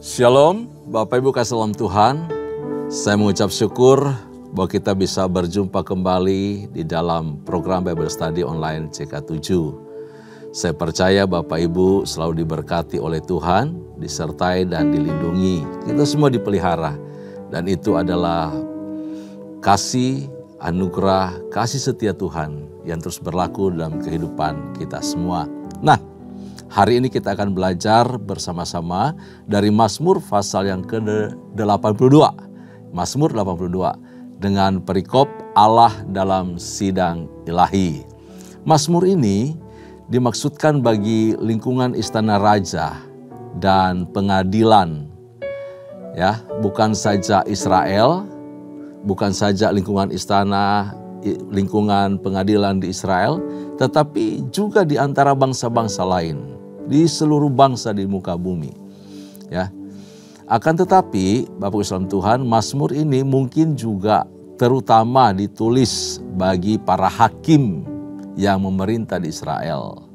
Shalom, Bapak Ibu kasih salam Tuhan. Saya mengucap syukur bahwa kita bisa berjumpa kembali di dalam program Bible Study online CK7. Saya percaya Bapak Ibu selalu diberkati oleh Tuhan, disertai dan dilindungi. Kita semua dipelihara dan itu adalah kasih, anugerah, kasih setia Tuhan yang terus berlaku dalam kehidupan kita semua. Nah, hari ini kita akan belajar bersama-sama dari Mazmur pasal yang ke-82. Mazmur 82 dengan perikop Allah dalam sidang ilahi. Mazmur ini dimaksudkan bagi lingkungan istana raja dan pengadilan. Ya, bukan saja Israel, bukan saja lingkungan istana, lingkungan pengadilan di Israel, tetapi juga di antara bangsa-bangsa lain. Di seluruh bangsa di muka bumi. Ya. Akan tetapi, Bapak Islam Tuhan, Mazmur ini mungkin juga terutama ditulis bagi para hakim yang memerintah di Israel.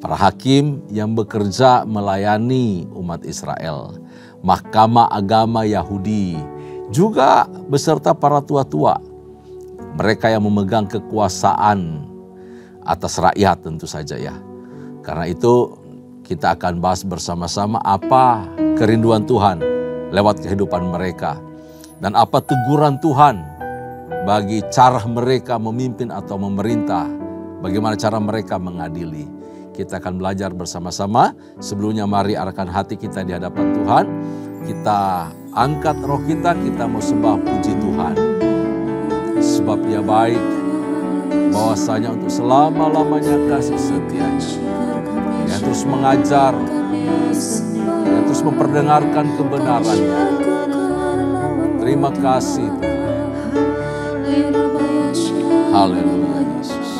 Para hakim yang bekerja melayani umat Israel. Mahkamah agama Yahudi. Juga beserta para tua-tua. Mereka yang memegang kekuasaan atas rakyat tentu saja ya. Karena itu kita akan bahas bersama-sama apa kerinduan Tuhan lewat kehidupan mereka. Dan apa teguran Tuhan bagi cara mereka memimpin atau memerintah. Bagaimana cara mereka mengadili. Kita akan belajar bersama-sama. Sebelumnya mari arahkan hati kita di hadapan Tuhan. Kita angkat roh kita mau sembah puji Tuhan. Sebab Dia baik, bahwasanya untuk selama-lamanya kasih setianya. Yang terus mengajar, yang terus memperdengarkan kebenarannya. Terima kasih Tuhan. Haleluya Yesus.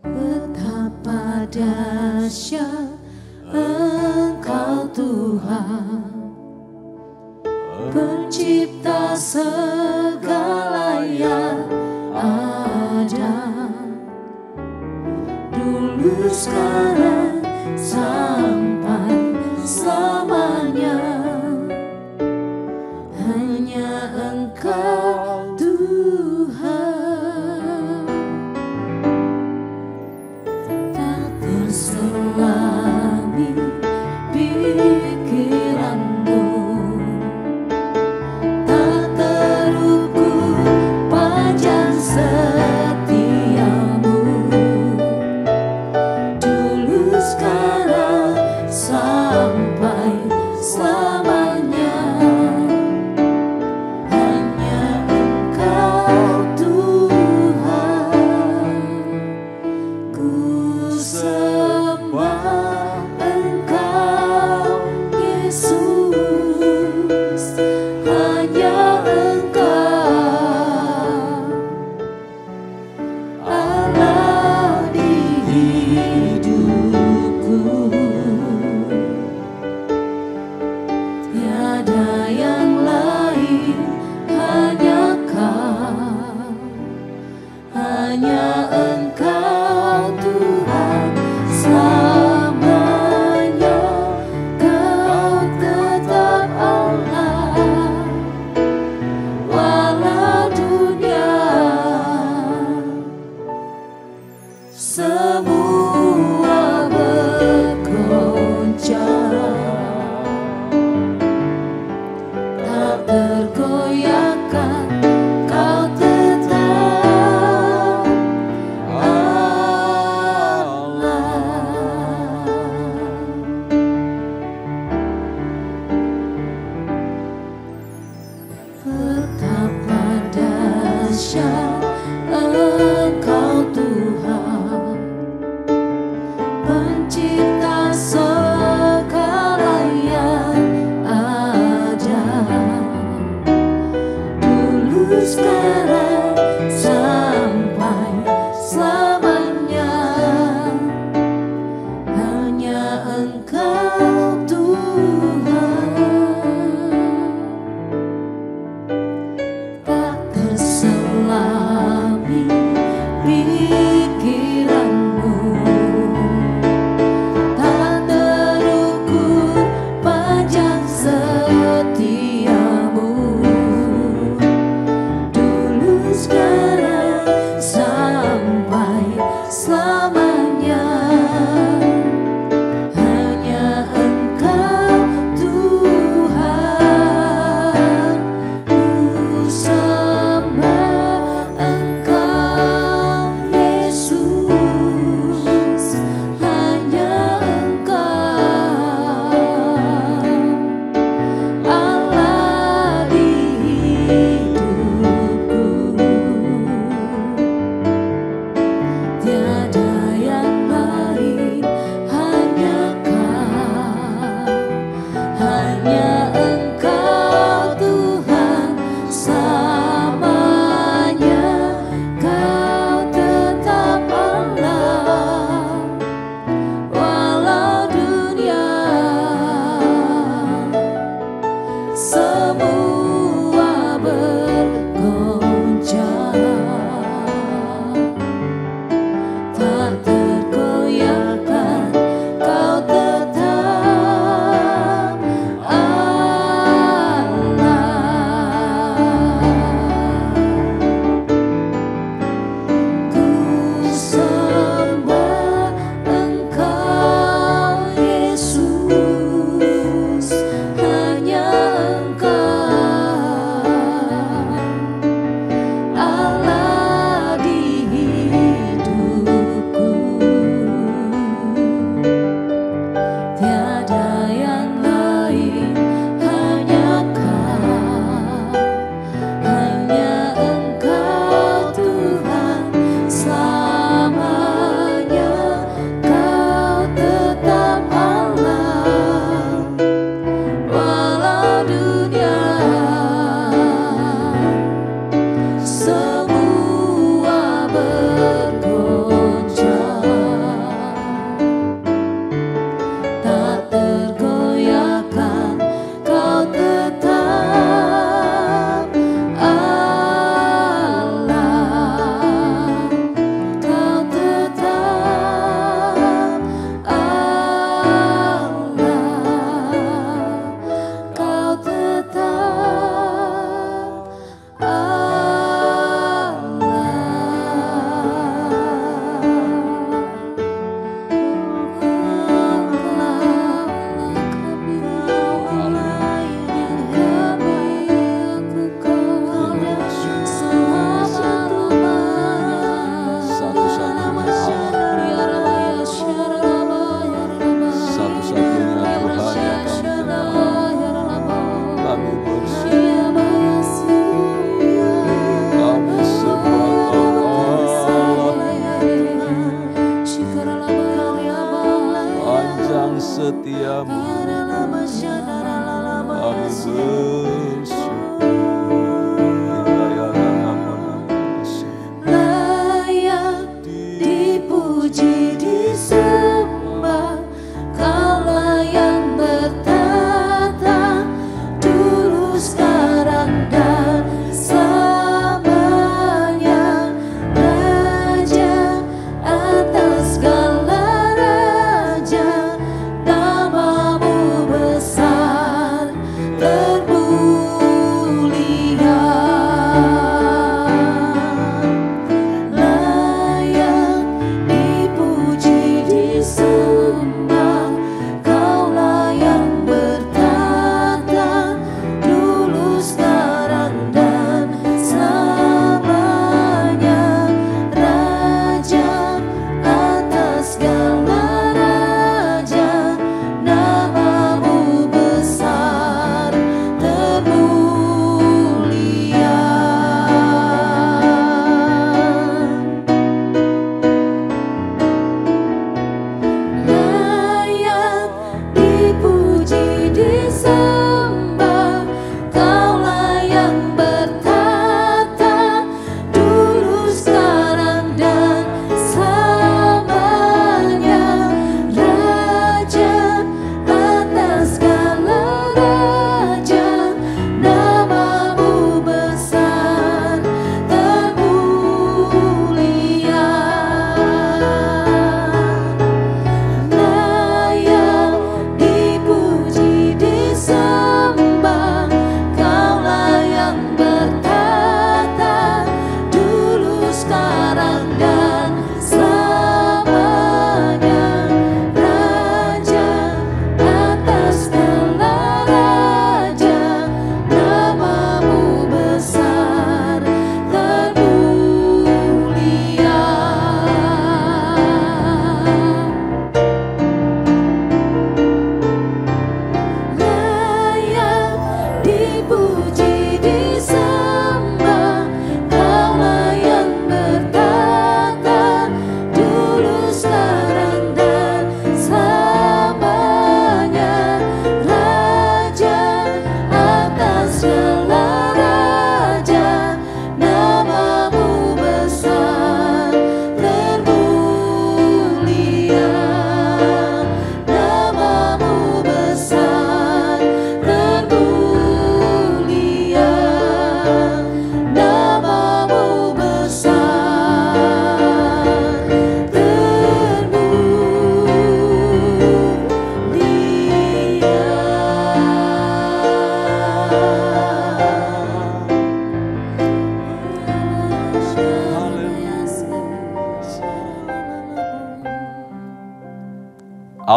Betapa dahsyat Engkau Tuhan, Pencipta segala yang ada, dulu sekarang sampai selamanya. Hanya Engkau Tuhan, tak terselami pikiranmu.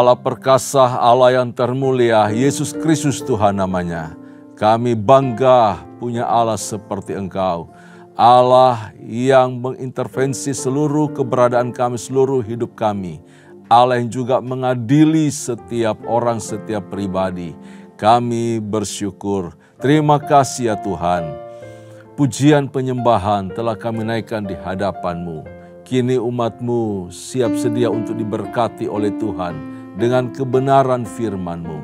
Allah perkasa, Allah yang termulia, Yesus Kristus Tuhan namanya. Kami bangga punya Allah seperti Engkau. Allah yang mengintervensi seluruh keberadaan kami, seluruh hidup kami. Allah yang juga mengadili setiap orang, setiap pribadi. Kami bersyukur. Terima kasih ya Tuhan. Pujian penyembahan telah kami naikkan di hadapan-Mu. Kini umat-Mu siap sedia untuk diberkati oleh Tuhan dengan kebenaran firman-Mu.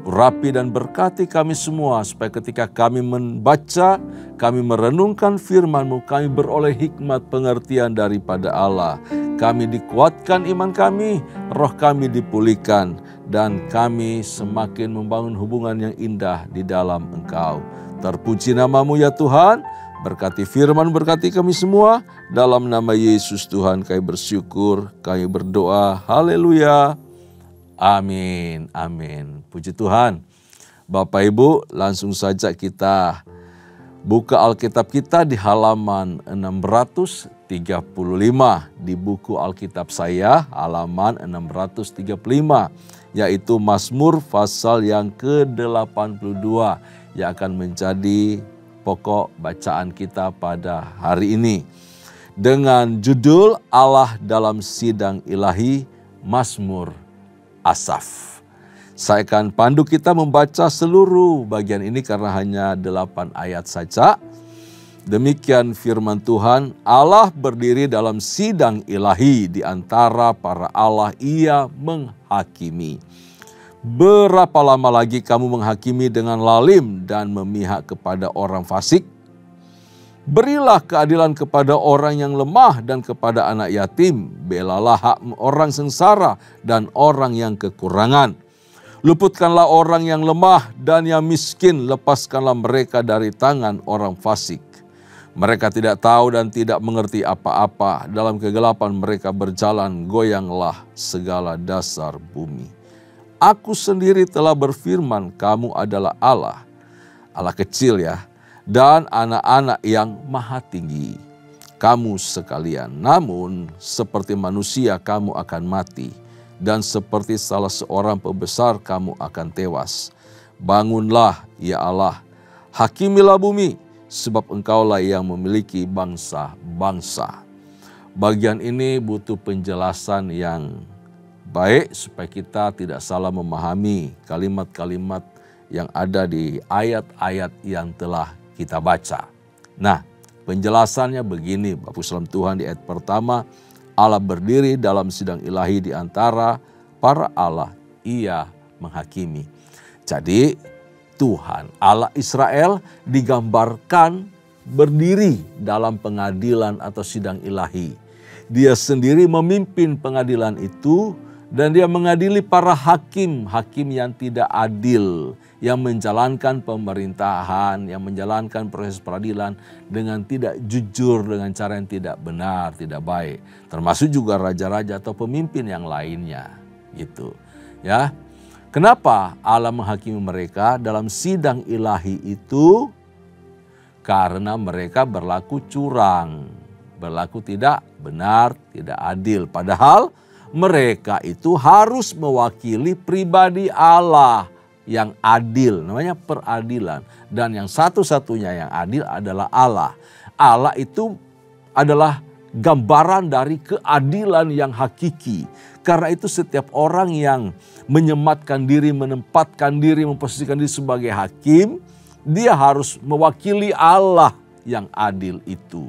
Rapi dan berkati kami semua supaya ketika kami membaca, kami merenungkan firman-Mu, kami beroleh hikmat pengertian daripada Allah. Kami dikuatkan iman kami, roh kami dipulihkan, dan kami semakin membangun hubungan yang indah di dalam Engkau. Terpuji nama-Mu ya Tuhan, berkati firman, berkati kami semua. Dalam nama Yesus Tuhan kami bersyukur, kami berdoa, haleluya, amin, amin. Puji Tuhan. Bapak Ibu, langsung saja kita buka Alkitab kita di halaman 635 di buku Alkitab saya, halaman 635, yaitu Mazmur pasal yang ke-82 yang akan menjadi pokok bacaan kita pada hari ini. Dengan judul Allah dalam Sidang Ilahi, Mazmur Asaf. Saya akan pandu kita membaca seluruh bagian ini karena hanya 8 ayat saja. Demikian firman Tuhan, Allah berdiri dalam sidang ilahi di antara para Allah, Ia menghakimi. Berapa lama lagi kamu menghakimi dengan lalim dan memihak kepada orang fasik? Berilah keadilan kepada orang yang lemah dan kepada anak yatim. Belalah hak orang sengsara dan orang yang kekurangan. Luputkanlah orang yang lemah dan yang miskin, lepaskanlah mereka dari tangan orang fasik. Mereka tidak tahu dan tidak mengerti apa-apa, dalam kegelapan mereka berjalan, goyanglah segala dasar bumi. Aku sendiri telah berfirman, kamu adalah Allah, Allah kecil ya, dan anak-anak yang maha tinggi. Kamu sekalian, namun seperti manusia kamu akan mati, dan seperti salah seorang pembesar kamu akan tewas. Bangunlah ya Allah, hakimilah bumi, sebab Engkaulah yang memiliki bangsa-bangsa. Bagian ini butuh penjelasan yang baik supaya kita tidak salah memahami kalimat-kalimat yang ada di ayat-ayat yang telah kita baca. Nah, penjelasannya begini, Bapak Salam Tuhan, di ayat pertama, Allah berdiri dalam sidang ilahi di antara para Allah, Ia menghakimi. Jadi Tuhan, Allah Israel digambarkan berdiri dalam pengadilan atau sidang ilahi. Dia sendiri memimpin pengadilan itu dan dia mengadili para hakim yang tidak adil, yang menjalankan pemerintahan, yang menjalankan proses peradilan dengan tidak jujur, dengan cara yang tidak benar, tidak baik. Termasuk juga raja-raja atau pemimpin yang lainnya. Gitu. Ya. Kenapa Allah menghakimi mereka dalam sidang ilahi itu? Karena mereka berlaku curang, berlaku tidak benar, tidak adil. Padahal mereka itu harus mewakili pribadi Allah yang adil, namanya peradilan. Dan yang satu-satunya yang adil adalah Allah. Allah itu adalah gambaran dari keadilan yang hakiki. Karena itu setiap orang yang menyematkan diri, menempatkan diri, memposisikan diri sebagai hakim, dia harus mewakili Allah yang adil itu.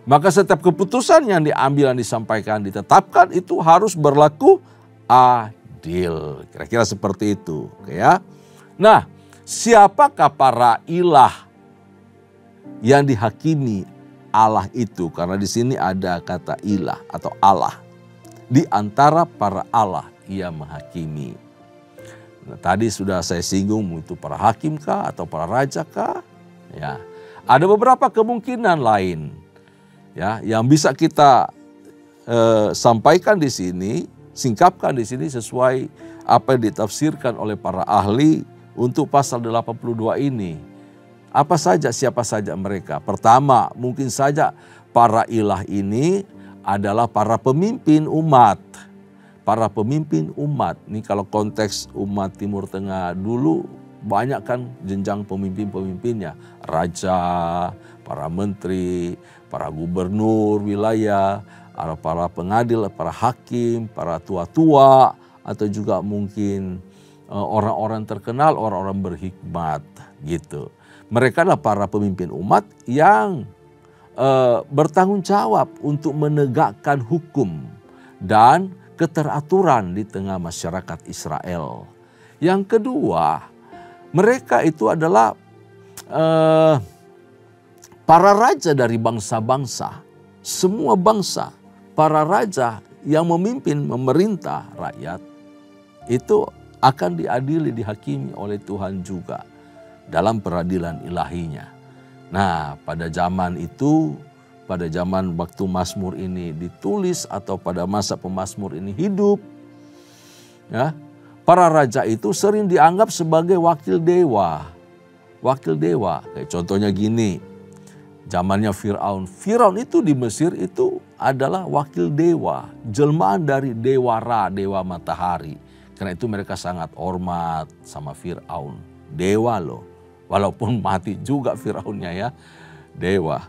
Maka setiap keputusan yang diambil, yang disampaikan, ditetapkan itu harus berlaku adil. Kira-kira seperti itu. Ya. Nah, siapakah para ilah yang dihakimi Allah itu? Karena di sini ada kata ilah atau Allah. Di antara para Allah Ia menghakimi. Nah, tadi sudah saya singgung, itu para hakim kah atau para raja kah? Ya, ada beberapa kemungkinan lain ya yang bisa kita sampaikan di sini, singkapkan di sini sesuai apa yang ditafsirkan oleh para ahli untuk pasal 82 ini. Apa saja, siapa saja mereka? Pertama, mungkin saja para ilah ini adalah para pemimpin umat. para pemimpin umat. Ini kalau konteks umat Timur Tengah dulu banyak kan jenjang pemimpin-pemimpinnya. Raja, para menteri, para gubernur wilayah, para pengadil, para hakim, para tua-tua, atau juga mungkin orang-orang terkenal, orang-orang berhikmat gitu. Mereka adalah para pemimpin umat yang bertanggung jawab untuk menegakkan hukum dan keteraturan di tengah masyarakat Israel. Yang kedua, mereka itu adalah para raja dari bangsa-bangsa, semua bangsa, para raja yang memimpin, memerintah rakyat, itu akan diadili, dihakimi oleh Tuhan juga dalam peradilan ilahinya. Nah, pada zaman itu, pada zaman waktu Mazmur ini ditulis atau pada masa pemazmur ini hidup, ya, para raja itu sering dianggap sebagai wakil dewa. Wakil dewa, kayak contohnya gini, zamannya Firaun. Firaun itu di Mesir itu adalah wakil dewa, jelmaan dari dewa Ra, dewa matahari. Karena itu mereka sangat hormat sama Firaun, dewa loh. Walaupun mati juga Firaunnya ya, dewa.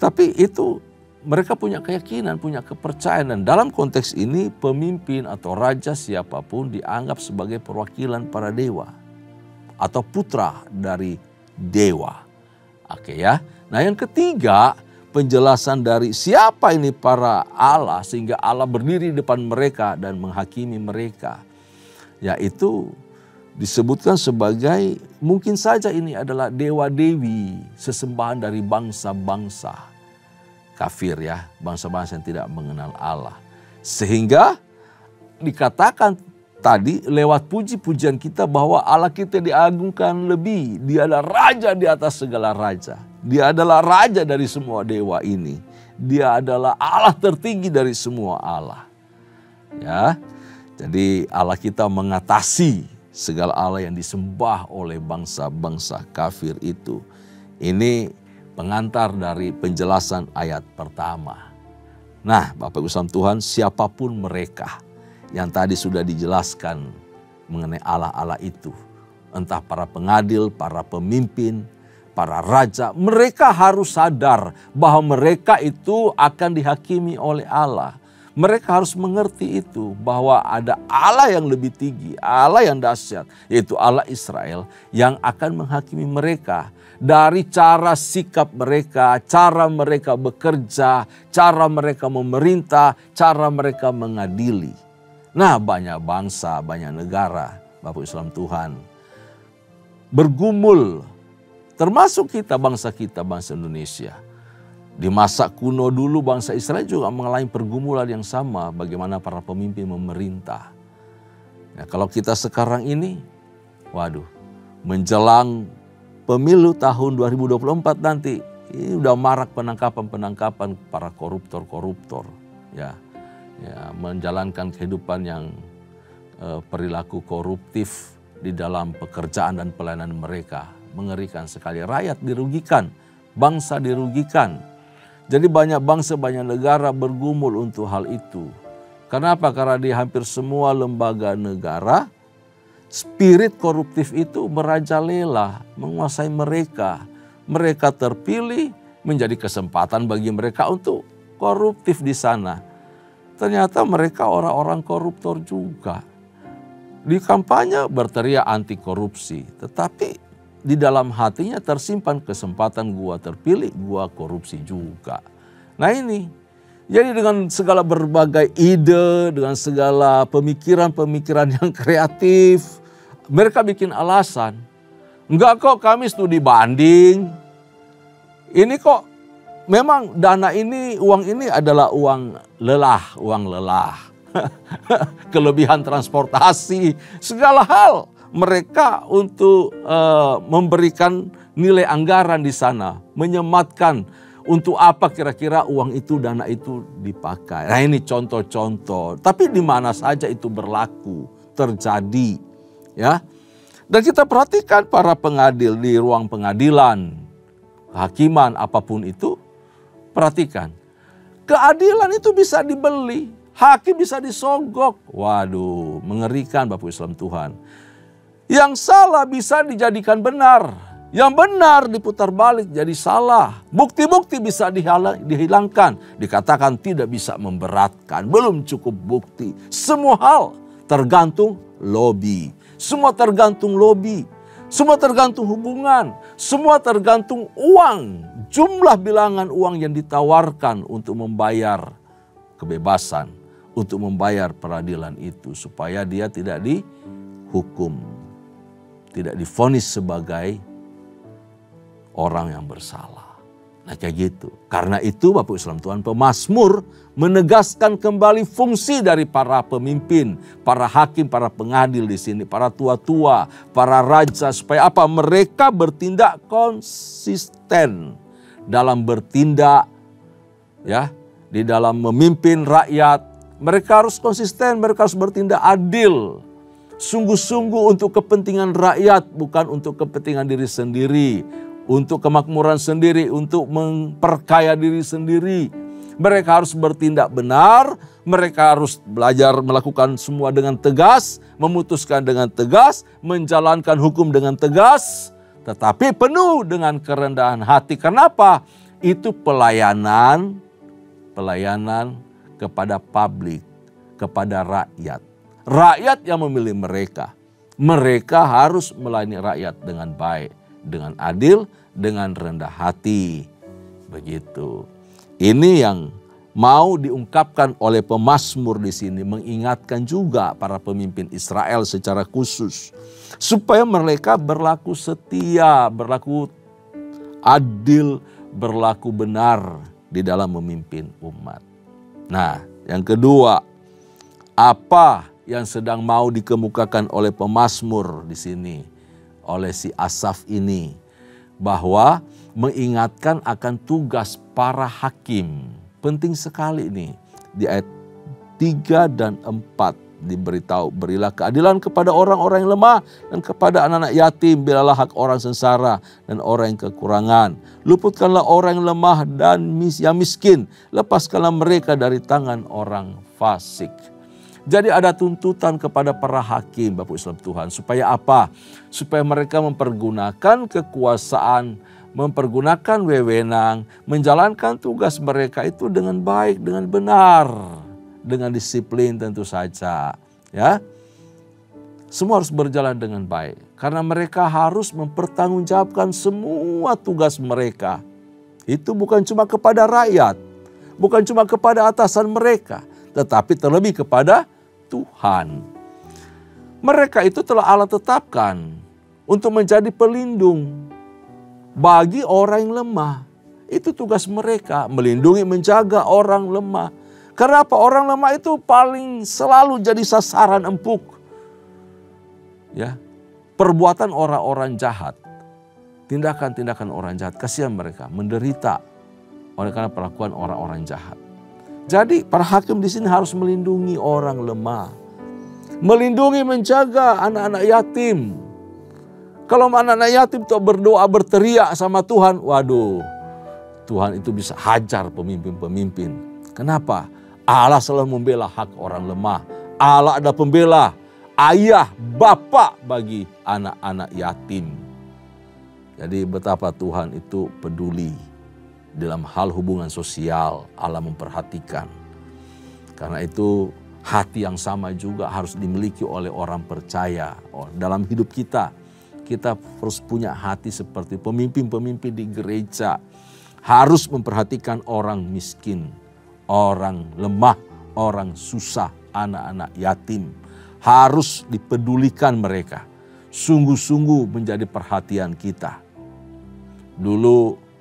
Tapi itu mereka punya keyakinan, punya kepercayaan. Dan dalam konteks ini pemimpin atau raja siapapun dianggap sebagai perwakilan para dewa. Atau putra dari dewa. Oke ya. Nah yang ketiga, penjelasan dari siapa ini para Allah sehingga Allah berdiri di depan mereka dan menghakimi mereka. Yaitu disebutkan sebagai mungkin saja ini adalah dewa-dewi, sesembahan dari bangsa-bangsa kafir ya, bangsa-bangsa yang tidak mengenal Allah. Sehingga dikatakan tadi lewat puji-pujian kita bahwa Allah kita diagungkan lebih. Dia adalah raja di atas segala raja. Dia adalah raja dari semua dewa ini. Dia adalah Allah tertinggi dari semua Allah. Ya, jadi Allah kita mengatasi segala Allah yang disembah oleh bangsa-bangsa kafir itu. Ini pengantar dari penjelasan ayat pertama. Nah, Bapak Ibu saudara Tuhan, siapapun mereka yang tadi sudah dijelaskan mengenai Allah-Allah itu. Entah para pengadil, para pemimpin, para raja. Mereka harus sadar bahwa mereka itu akan dihakimi oleh Allah. Mereka harus mengerti itu bahwa ada Allah yang lebih tinggi, Allah yang dahsyat, yaitu Allah Israel yang akan menghakimi mereka dari cara sikap mereka, cara mereka bekerja, cara mereka memerintah, cara mereka mengadili. Nah, banyak bangsa, banyak negara, Bapak Islam Tuhan, bergumul, termasuk bangsa Indonesia. Di masa kuno dulu bangsa Israel juga mengalami pergumulan yang sama bagaimana para pemimpin memerintah. Nah, kalau kita sekarang ini, waduh, menjelang pemilu tahun 2024 nanti, ini udah marak penangkapan para koruptor, ya, menjalankan kehidupan yang perilaku koruptif di dalam pekerjaan dan pelayanan mereka. Mengerikan sekali, rakyat dirugikan, bangsa dirugikan. Jadi banyak bangsa, banyak negara bergumul untuk hal itu. Kenapa? Karena di hampir semua lembaga negara, spirit koruptif itu merajalela, menguasai mereka. Mereka terpilih menjadi kesempatan bagi mereka untuk koruptif di sana. Ternyata mereka orang-orang koruptor juga. Di kampanye berteriak anti korupsi, tetapi di dalam hatinya tersimpan kesempatan gua terpilih, gua korupsi juga. Nah ini, jadi dengan segala berbagai ide, dengan segala pemikiran-pemikiran yang kreatif, mereka bikin alasan. Enggak kok, kami studi banding. Ini kok memang dana ini, uang ini adalah uang lelah. Kelebihan transportasi, segala hal. Mereka untuk memberikan nilai anggaran di sana, menyematkan untuk apa kira-kira uang itu, dana itu dipakai. Nah ini contoh-contoh, tapi di mana saja itu berlaku, terjadi, ya. Dan kita perhatikan para pengadil di ruang pengadilan, hakiman apapun itu, perhatikan, keadilan itu bisa dibeli. Hakim bisa disogok. Waduh, mengerikan Bapak Islam Tuhan. Yang salah bisa dijadikan benar. Yang benar diputar balik jadi salah. Bukti-bukti bisa dihilangkan. Dikatakan tidak bisa memberatkan. Belum cukup bukti. Semua hal tergantung lobby. Semua tergantung lobby. Semua tergantung hubungan. Semua tergantung uang. Jumlah bilangan uang yang ditawarkan untuk membayar kebebasan. Untuk membayar peradilan itu. Supaya dia tidak dihukum. Tidak divonis sebagai orang yang bersalah. Nah kayak gitu. Karena itu Bapak Islam Tuhan, pemazmur menegaskan kembali fungsi dari para pemimpin, para hakim, para pengadil di sini, para tua-tua, para raja, supaya apa? Mereka bertindak konsisten dalam bertindak, ya, di dalam memimpin rakyat. Mereka harus konsisten, mereka harus bertindak adil. Sungguh-sungguh untuk kepentingan rakyat, bukan untuk kepentingan diri sendiri. Untuk kemakmuran sendiri, untuk memperkaya diri sendiri. Mereka harus bertindak benar, mereka harus belajar melakukan semua dengan tegas, memutuskan dengan tegas, menjalankan hukum dengan tegas, tetapi penuh dengan kerendahan hati. Kenapa? Itu pelayanan kepada publik, kepada rakyat. Rakyat yang memilih mereka. Mereka harus melayani rakyat dengan baik, dengan adil, dengan rendah hati. Begitu. Ini yang mau diungkapkan oleh pemazmur di sini, mengingatkan juga para pemimpin Israel secara khusus supaya mereka berlaku setia, berlaku adil, berlaku benar di dalam memimpin umat. Nah, yang kedua, apa yang sedang mau dikemukakan oleh pemazmur di sini, oleh si Asaf ini, bahwa mengingatkan akan tugas para hakim. Penting sekali ini. Di ayat 3 dan 4 diberitahu, berilah keadilan kepada orang-orang yang lemah dan kepada anak-anak yatim, belalah hak orang sengsara dan orang yang kekurangan. Luputkanlah orang yang lemah dan yang miskin, lepaskanlah mereka dari tangan orang fasik. Jadi ada tuntutan kepada para hakim, Bapak Islam Tuhan, supaya apa? Supaya mereka mempergunakan kekuasaan, mempergunakan wewenang, menjalankan tugas mereka itu dengan baik, dengan benar, dengan disiplin tentu saja, ya. Semua harus berjalan dengan baik karena mereka harus mempertanggungjawabkan semua tugas mereka. Itu bukan cuma kepada rakyat, bukan cuma kepada atasan mereka, tetapi terlebih kepada Tuhan. Mereka itu telah Allah tetapkan untuk menjadi pelindung bagi orang yang lemah. Itu tugas mereka, melindungi, menjaga orang lemah. Karena apa? Orang lemah itu paling selalu jadi sasaran empuk, ya, perbuatan orang-orang jahat, tindakan-tindakan orang jahat. Kasihan mereka, menderita oleh karena perlakuan orang-orang jahat. Jadi para hakim di sini harus melindungi orang lemah, melindungi, menjaga anak-anak yatim. Kalau anak-anak yatim tuh berdoa, berteriak sama Tuhan, waduh, Tuhan itu bisa hajar pemimpin-pemimpin. Kenapa? Allah selalu membela hak orang lemah. Allah ada pembela, ayah, bapak bagi anak-anak yatim. Jadi betapa Tuhan itu peduli. Dalam hal hubungan sosial, Allah memperhatikan. Karena itu hati yang sama juga harus dimiliki oleh orang percaya. Dalam hidup kita, kita harus punya hati seperti pemimpin-pemimpin di gereja. Harus memperhatikan orang miskin, orang lemah, orang susah, anak-anak yatim. Harus dipedulikan mereka. Sungguh-sungguh menjadi perhatian kita. Dulu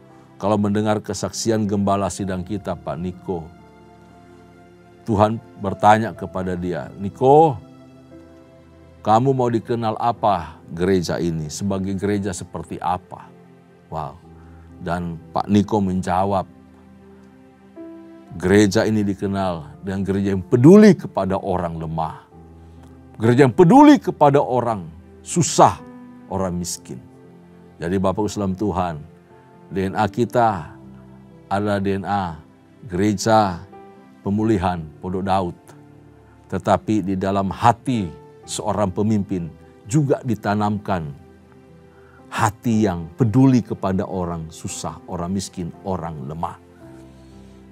kalau mendengar kesaksian gembala sidang kita, Pak Niko, Tuhan bertanya kepada dia, Niko, kamu mau dikenal apa gereja ini? Sebagai gereja seperti apa? Wow. Dan Pak Niko menjawab, gereja ini dikenal dengan gereja yang peduli kepada orang lemah. Gereja yang peduli kepada orang susah, orang miskin. Jadi Bapak Islam Tuhan, DNA kita adalah DNA gereja pemulihan Pondok Daud. tetapi di dalam hati seorang pemimpin juga ditanamkan hati yang peduli kepada orang susah, orang miskin, orang lemah.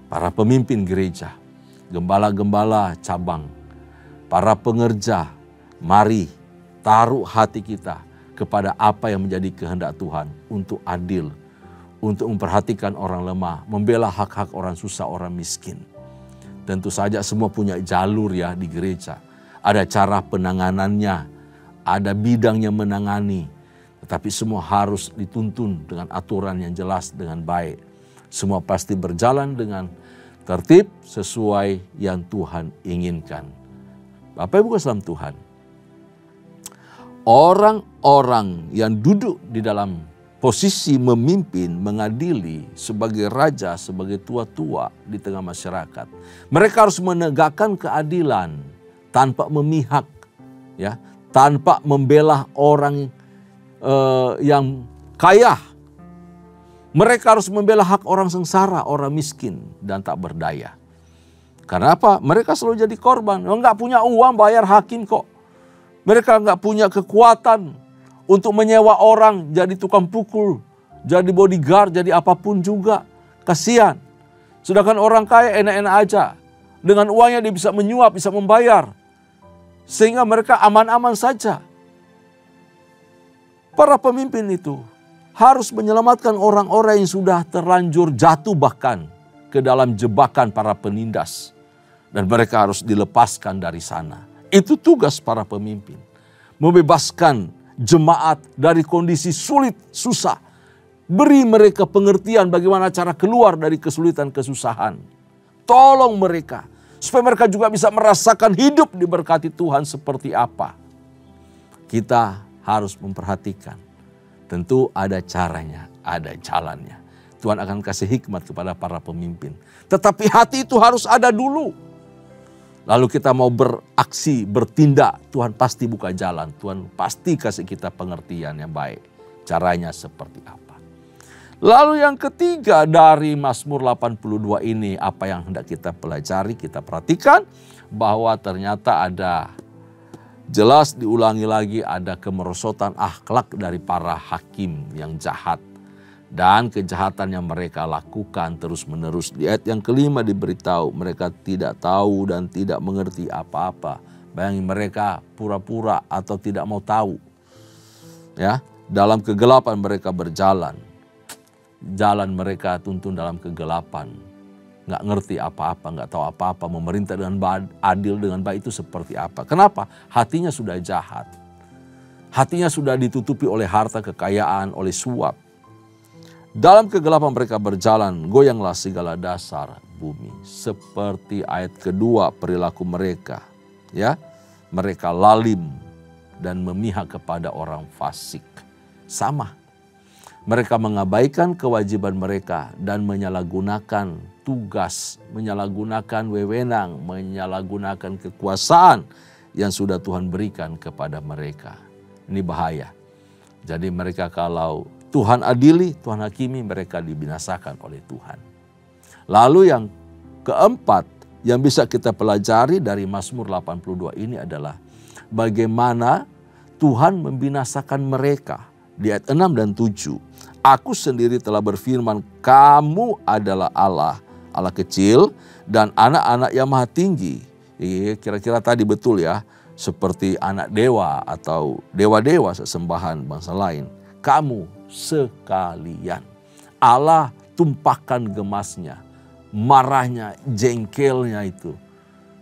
Para pemimpin gereja, gembala-gembala cabang, para pengerja, mari taruh hati kita kepada apa yang menjadi kehendak Tuhan untuk adil, untuk memperhatikan orang lemah, membela hak-hak orang susah, orang miskin. Tentu saja semua punya jalur ya di gereja. Ada cara penanganannya, ada bidang yang menangani. Tetapi semua harus dituntun dengan aturan yang jelas, dengan baik. Semua pasti berjalan dengan tertib sesuai yang Tuhan inginkan. Bapak Ibu dalam Tuhan, orang-orang yang duduk di dalam posisi memimpin, mengadili sebagai raja, sebagai tua-tua di tengah masyarakat, mereka harus menegakkan keadilan tanpa memihak, ya, tanpa membela orang yang kaya. Mereka harus membela hak orang sengsara, orang miskin dan tak berdaya. Karena apa? Mereka selalu jadi korban. Nggak punya uang bayar hakim kok. Mereka nggak punya kekuatan untuk menyewa orang jadi tukang pukul, jadi bodyguard, jadi apapun juga. Kasihan. Sedangkan orang kaya enak-enak aja. Dengan uangnya dia bisa menyuap, bisa membayar. Sehingga mereka aman-aman saja. Para pemimpin itu harus menyelamatkan orang-orang yang sudah terlanjur jatuh bahkan ke dalam jebakan para penindas. Dan mereka harus dilepaskan dari sana. Itu tugas para pemimpin. Membebaskan jemaat dari kondisi sulit, susah. Beri mereka pengertian bagaimana cara keluar dari kesulitan, kesusahan. Tolong mereka. Supaya mereka juga bisa merasakan hidup diberkati Tuhan seperti apa. Kita harus memperhatikan. Tentu ada caranya, ada jalannya. Tuhan akan kasih hikmat kepada para pemimpin. Tetapi hati itu harus ada dulu. Lalu kita mau beraksi, bertindak, Tuhan pasti buka jalan. Tuhan pasti kasih kita pengertian yang baik. Caranya seperti apa. Lalu yang ketiga dari Mazmur 82 ini, apa yang hendak kita pelajari, kita perhatikan bahwa ternyata ada, jelas diulangi lagi, ada kemerosotan akhlak dari para hakim yang jahat. Dan kejahatan yang mereka lakukan terus menerus. Di ayat yang kelima diberitahu mereka tidak tahu dan tidak mengerti apa-apa. Bayangin mereka pura-pura atau tidak mau tahu. Ya, dalam kegelapan mereka berjalan. Jalan mereka tuntun dalam kegelapan. Nggak ngerti apa-apa, nggak tahu apa-apa. Memerintah dengan adil, dengan baik itu seperti apa. Kenapa? Hatinya sudah jahat. Hatinya sudah ditutupi oleh harta kekayaan, oleh suap. Dalam kegelapan mereka berjalan, goyanglah segala dasar bumi. Seperti ayat kedua perilaku mereka. Ya, mereka lalim dan memihak kepada orang fasik. Sama. Mereka mengabaikan kewajiban mereka dan menyalahgunakan tugas, menyalahgunakan wewenang, menyalahgunakan kekuasaan yang sudah Tuhan berikan kepada mereka. Ini bahaya. Jadi mereka kalau Tuhan adili, Tuhan hakimi, mereka dibinasakan oleh Tuhan. Lalu yang keempat yang bisa kita pelajari dari Mazmur 82 ini adalah bagaimana Tuhan membinasakan mereka. Di ayat 6 dan 7. Aku sendiri telah berfirman, kamu adalah Allah, Allah kecil dan anak-anak yang maha tinggi. Kira-kira tadi betul ya, seperti anak dewa atau dewa-dewa sesembahan bangsa lain. Kamu sekalian. Allah tumpahkan gemasnya, marahnya, jengkelnya itu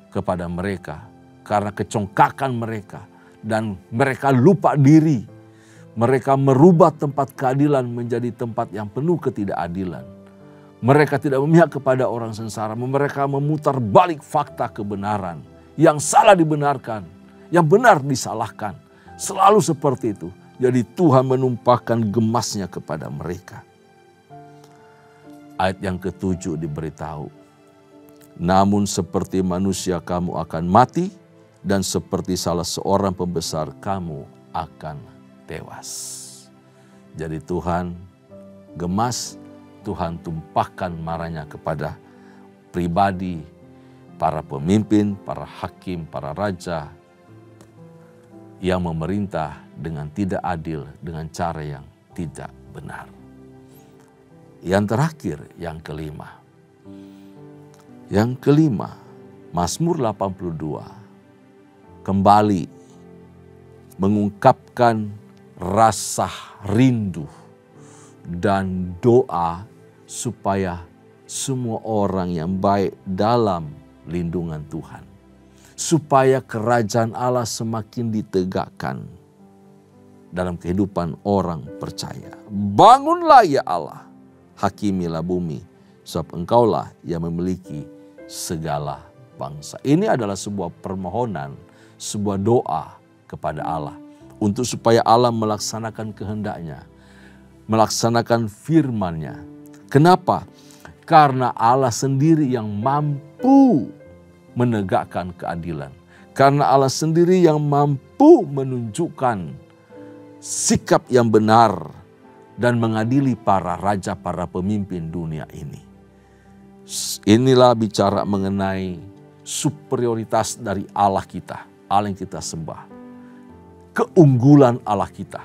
kepada mereka. Karena kecongkakan mereka dan mereka lupa diri. Mereka merubah tempat keadilan menjadi tempat yang penuh ketidakadilan. Mereka tidak memihak kepada orang sengsara. Mereka memutar balik fakta kebenaran. Yang salah dibenarkan, yang benar disalahkan. Selalu seperti itu. Jadi Tuhan menumpahkan gemasnya kepada mereka. Ayat yang ke-7 diberitahu. Namun seperti manusia kamu akan mati. Dan seperti salah seorang pembesar kamu akan tewas. Jadi Tuhan gemas, Tuhan tumpahkan marahnya kepada pribadi para pemimpin, para hakim, para raja yang memerintah dengan tidak adil, dengan cara yang tidak benar. Yang terakhir, yang kelima. Yang kelima, Mazmur 82 kembali mengungkapkan rasa rindu dan doa supaya semua orang yang baik dalam lindungan Tuhan. Supaya kerajaan Allah semakin ditegakkan dalam kehidupan orang percaya. Bangunlah ya Allah, hakimilah bumi, sebab engkaulah yang memiliki segala bangsa. Ini adalah sebuah permohonan, sebuah doa kepada Allah. Untuk supaya Allah melaksanakan kehendaknya, melaksanakan firman-Nya. Kenapa? Karena Allah sendiri yang mampu menegakkan keadilan. Karena Allah sendiri yang mampu menunjukkan sikap yang benar dan mengadili para raja, para pemimpin dunia ini. Inilah bicara mengenai superioritas dari Allah kita, Allah yang kita sembah. Keunggulan Allah kita.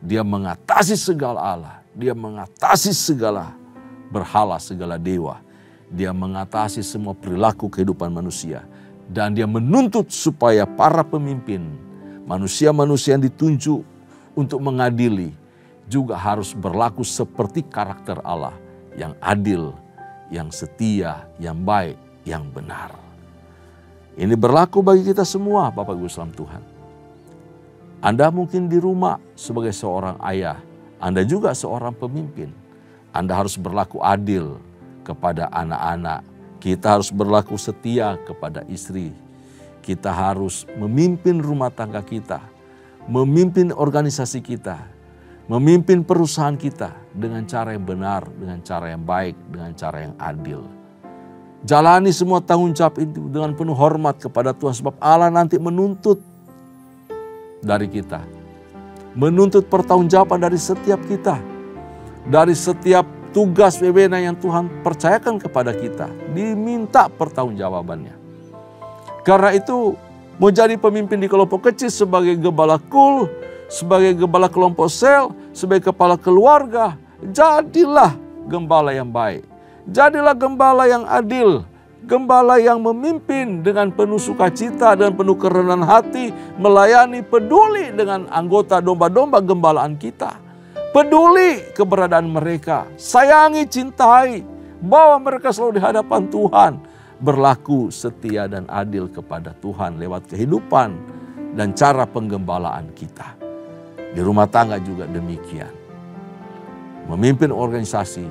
Dia mengatasi segala Allah, Dia mengatasi segala berhala, segala dewa. Dia mengatasi semua perilaku kehidupan manusia. Dan dia menuntut supaya para pemimpin, manusia-manusia yang ditunjuk untuk mengadili, juga harus berlaku seperti karakter Allah yang adil, yang setia, yang baik, yang benar. Ini berlaku bagi kita semua, Bapak Ibu salam Tuhan. Anda mungkin di rumah sebagai seorang ayah, Anda juga seorang pemimpin. Anda harus berlaku adil kepada anak-anak. Kita harus berlaku setia kepada istri. Kita harus memimpin rumah tangga kita, memimpin organisasi kita, memimpin perusahaan kita dengan cara yang benar, dengan cara yang baik, dengan cara yang adil. Jalani semua tanggung jawab itu dengan penuh hormat kepada Tuhan, sebab Allah nanti menuntut dari kita. Menuntut pertanggungjawaban dari setiap kita. Dari setiap tugas wewenang yang Tuhan percayakan kepada kita, diminta pertanggungjawabannya. Karena itu, mau jadi pemimpin di kelompok kecil sebagai gembala kul, sebagai gembala kelompok sel, sebagai kepala keluarga, jadilah gembala yang baik. Jadilah gembala yang adil, gembala yang memimpin dengan penuh sukacita dan penuh kerendahan hati, melayani, peduli dengan anggota domba-domba gembalaan kita. Peduli keberadaan mereka, sayangi, cintai, bawa mereka selalu di hadapan Tuhan. Berlaku setia dan adil kepada Tuhan lewat kehidupan dan cara penggembalaan kita. Di rumah tangga juga demikian. Memimpin organisasi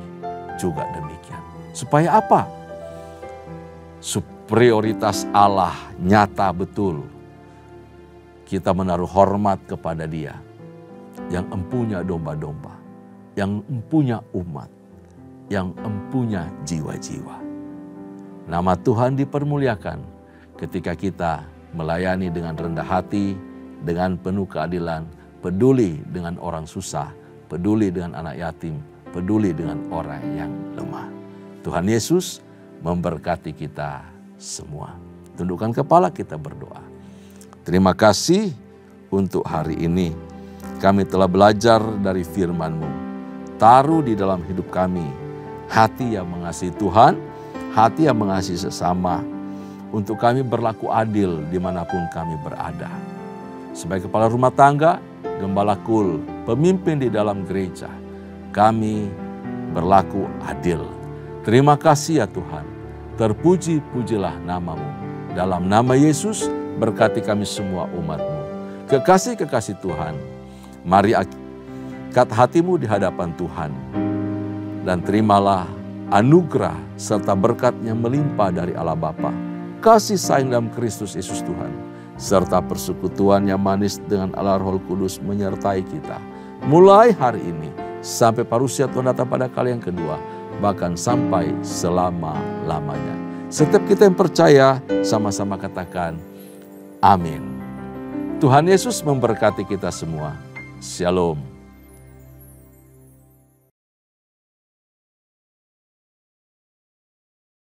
juga demikian. Supaya apa? Superioritas Allah nyata betul. Kita menaruh hormat kepada Dia yang empunya domba-domba, yang empunya umat, yang empunya jiwa-jiwa. Nama Tuhan dipermuliakan ketika kita melayani dengan rendah hati, dengan penuh keadilan, peduli dengan orang susah, peduli dengan anak yatim, peduli dengan orang yang lemah. Tuhan Yesus memberkati kita semua. Tundukkan kepala, kita berdoa. Terima kasih untuk hari ini. Kami telah belajar dari firman-Mu. Taruh di dalam hidup kami hati yang mengasihi Tuhan, hati yang mengasihi sesama. Untuk kami berlaku adil dimanapun kami berada. Sebagai kepala rumah tangga, gembala kul, pemimpin di dalam gereja, kami berlaku adil. Terima kasih ya Tuhan. Terpuji-pujilah nama-Mu. Dalam nama Yesus, berkati kami semua umat-Mu. Kekasih-kekasih Tuhan, mari angkat hatimu di hadapan Tuhan. Dan terimalah anugerah serta berkat yang melimpah dari Allah Bapa, kasih sayang dalam Kristus Yesus Tuhan, serta persekutuan yang manis dengan Allah Roh Kudus menyertai kita. Mulai hari ini sampai parusia Tuhan datang pada kali yang kedua, bahkan sampai selama-lamanya. Setiap kita yang percaya sama-sama katakan amin. Tuhan Yesus memberkati kita semua. Shalom.